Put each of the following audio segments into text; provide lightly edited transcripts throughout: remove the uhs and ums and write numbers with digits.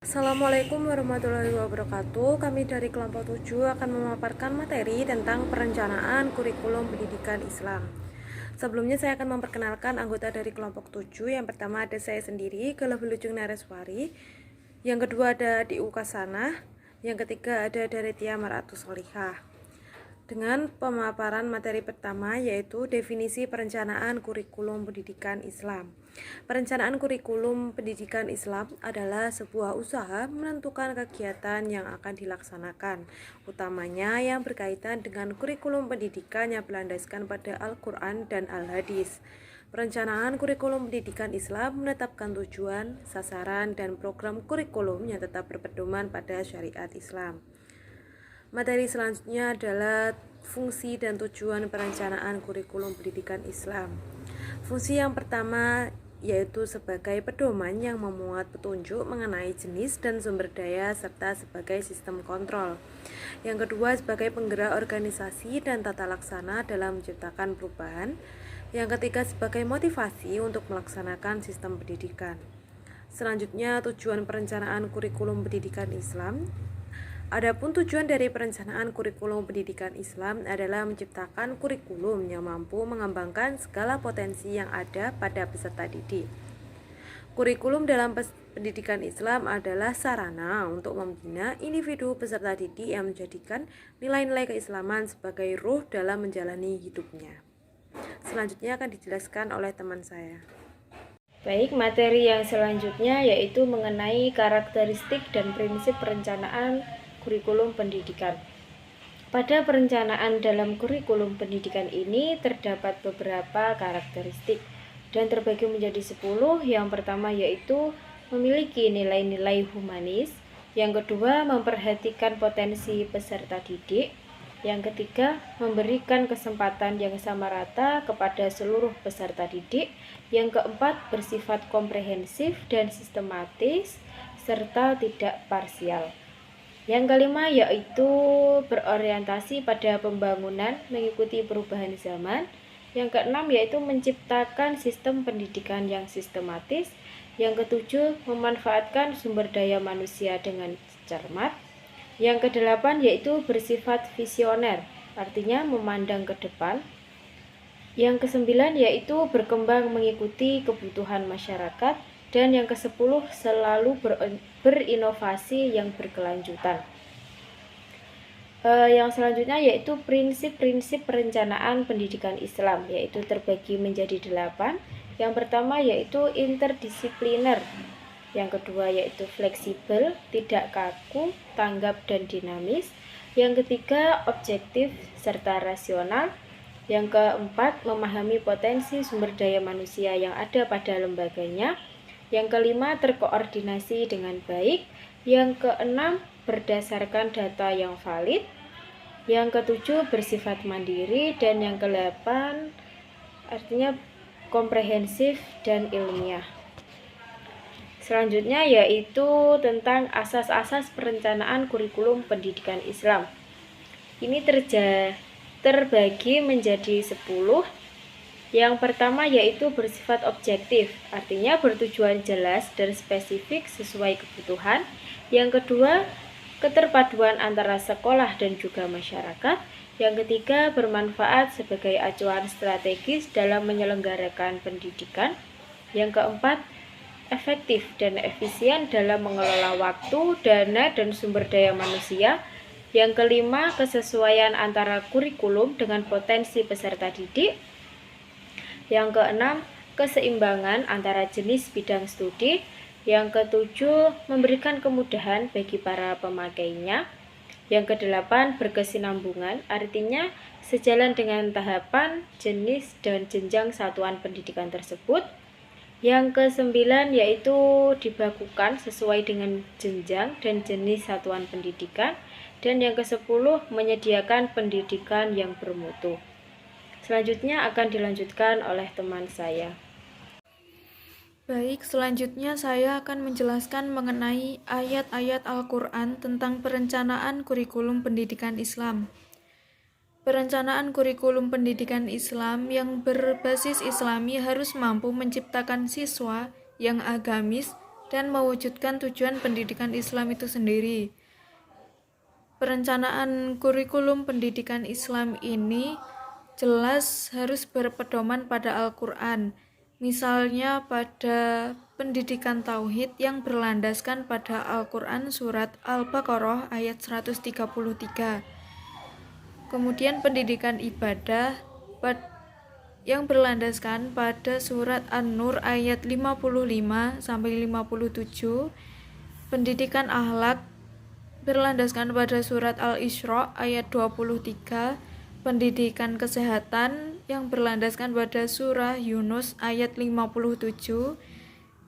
Assalamualaikum warahmatullahi wabarakatuh. Kami dari kelompok 7 akan memaparkan materi tentang perencanaan kurikulum pendidikan Islam. Sebelumnya saya akan memperkenalkan anggota dari kelompok 7. Yang pertama ada saya sendiri, Galah Wilujeng Nareswari. Yang kedua ada Diu Kasanah. Yang ketiga ada Daretia Maratu Solihah. Dengan pemaparan materi pertama yaitu definisi perencanaan kurikulum pendidikan Islam. Perencanaan kurikulum pendidikan Islam adalah sebuah usaha menentukan kegiatan yang akan dilaksanakan, utamanya yang berkaitan dengan kurikulum pendidikan yang berlandaskan pada Al-Quran dan Al-Hadis. Perencanaan kurikulum pendidikan Islam menetapkan tujuan, sasaran, dan program kurikulum yang tetap berpedoman pada syariat Islam. Materi selanjutnya adalah fungsi dan tujuan perencanaan kurikulum pendidikan Islam. Fungsi yang pertama yaitu sebagai pedoman yang memuat petunjuk mengenai jenis dan sumber daya serta sebagai sistem kontrol. Yang kedua sebagai penggerak organisasi dan tata laksana dalam menciptakan perubahan. Yang ketiga sebagai motivasi untuk melaksanakan sistem pendidikan. Selanjutnya tujuan perencanaan kurikulum pendidikan Islam. Adapun tujuan dari perencanaan kurikulum pendidikan Islam adalah menciptakan kurikulum yang mampu mengembangkan segala potensi yang ada pada peserta didik. Kurikulum dalam pendidikan Islam adalah sarana untuk membina individu peserta didik yang menjadikan nilai-nilai keislaman sebagai ruh dalam menjalani hidupnya. Selanjutnya akan dijelaskan oleh teman saya. Baik, materi yang selanjutnya yaitu mengenai karakteristik dan prinsip perencanaan kurikulum pendidikan. Pada perencanaan dalam kurikulum pendidikan ini terdapat beberapa karakteristik dan terbagi menjadi 10. Yang pertama yaitu memiliki nilai-nilai humanis, yang kedua memperhatikan potensi peserta didik, yang ketiga memberikan kesempatan yang sama rata kepada seluruh peserta didik, yang keempat bersifat komprehensif dan sistematis serta tidak parsial. Yang kelima yaitu berorientasi pada pembangunan mengikuti perubahan zaman. Yang keenam yaitu menciptakan sistem pendidikan yang sistematis. Yang ketujuh memanfaatkan sumber daya manusia dengan cermat. Yang kedelapan yaitu bersifat visioner, artinya memandang ke depan. Yang kesembilan yaitu berkembang mengikuti kebutuhan masyarakat. Dan yang ke-10 selalu berinovasi yang berkelanjutan. Yang selanjutnya yaitu prinsip-prinsip perencanaan pendidikan Islam, yaitu terbagi menjadi 8. Yang pertama yaitu interdisipliner, yang kedua yaitu fleksibel, tidak kaku, tanggap dan dinamis, yang ketiga objektif serta rasional, yang keempat memahami potensi sumber daya manusia yang ada pada lembaganya, yang kelima terkoordinasi dengan baik, yang keenam berdasarkan data yang valid, yang ketujuh bersifat mandiri, dan yang kedelapan artinya komprehensif dan ilmiah. Selanjutnya yaitu tentang asas-asas perencanaan kurikulum pendidikan Islam. Ini terbagi menjadi 10. Yang pertama yaitu bersifat objektif, artinya bertujuan jelas dan spesifik sesuai kebutuhan. Yang kedua, keterpaduan antara sekolah dan juga masyarakat. Yang ketiga, bermanfaat sebagai acuan strategis dalam menyelenggarakan pendidikan. Yang keempat, efektif dan efisien dalam mengelola waktu, dana, dan sumber daya manusia. Yang kelima, kesesuaian antara kurikulum dengan potensi peserta didik. Yang keenam, keseimbangan antara jenis bidang studi. Yang ketujuh, memberikan kemudahan bagi para pemakainya. Yang kedelapan, berkesinambungan, artinya sejalan dengan tahapan, jenis, dan jenjang satuan pendidikan tersebut. Yang kesembilan yaitu dibakukan sesuai dengan jenjang dan jenis satuan pendidikan. Dan yang ke-10 menyediakan pendidikan yang bermutu. Selanjutnya akan dilanjutkan oleh teman saya. Baik, selanjutnya saya akan menjelaskan mengenai ayat-ayat Al-Quran tentang perencanaan kurikulum pendidikan Islam. Perencanaan kurikulum pendidikan Islam yang berbasis Islami harus mampu menciptakan siswa yang agamis, dan mewujudkan tujuan pendidikan Islam itu sendiri. Perencanaan kurikulum pendidikan Islam ini jelas harus berpedoman pada Al-Quran, misalnya pada pendidikan Tauhid yang berlandaskan pada Al-Quran surat Al-Baqarah ayat 133. Kemudian pendidikan ibadah yang berlandaskan pada surat An-Nur ayat 55-57, pendidikan akhlak berlandaskan pada surat Al-Isra ayat 23, pendidikan kesehatan yang berlandaskan pada surah Yunus ayat 57,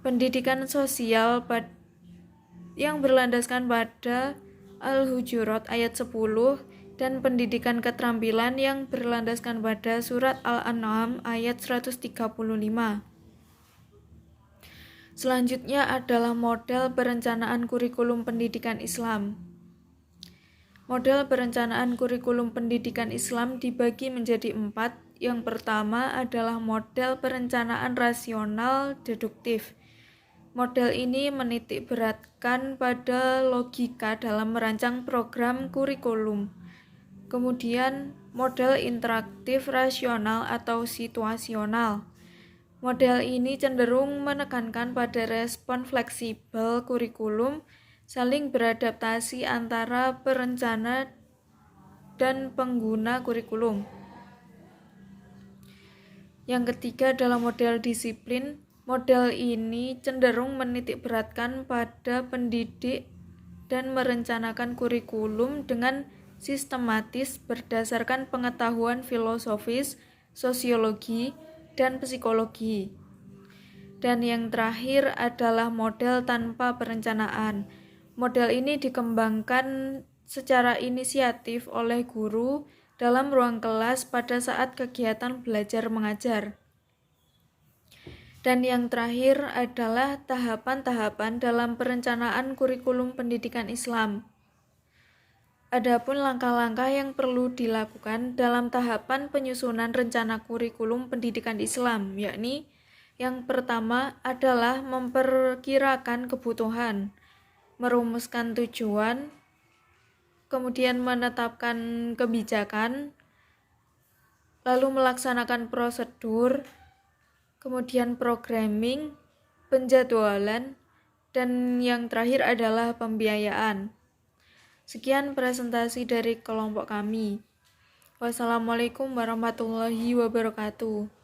pendidikan sosial yang berlandaskan pada Al-Hujurat ayat 10, dan pendidikan keterampilan yang berlandaskan pada surat Al-An'am ayat 135. Selanjutnya adalah model perencanaan kurikulum pendidikan Islam. Model perencanaan kurikulum pendidikan Islam dibagi menjadi 4. Yang pertama adalah model perencanaan rasional deduktif. Model ini menitik beratkan pada logika dalam merancang program kurikulum. Kemudian model interaktif rasional atau situasional. Model ini cenderung menekankan pada respon fleksibel kurikulum, saling beradaptasi antara perencana dan pengguna kurikulum. Yang ketiga adalah model disiplin. Model ini cenderung menitik beratkan pada pendidik dan merencanakan kurikulum dengan sistematis berdasarkan pengetahuan filosofis, sosiologi, dan psikologi. Dan yang terakhir adalah model tanpa perencanaan. Model ini dikembangkan secara inisiatif oleh guru dalam ruang kelas pada saat kegiatan belajar mengajar. Dan yang terakhir adalah tahapan-tahapan dalam perencanaan kurikulum pendidikan Islam. Adapun langkah-langkah yang perlu dilakukan dalam tahapan penyusunan rencana kurikulum pendidikan Islam, yakni yang pertama adalah memperkirakan kebutuhan, merumuskan tujuan, kemudian menetapkan kebijakan, lalu melaksanakan prosedur, kemudian programming, penjadwalan, dan yang terakhir adalah pembiayaan. Sekian presentasi dari kelompok kami. Wassalamualaikum warahmatullahi wabarakatuh.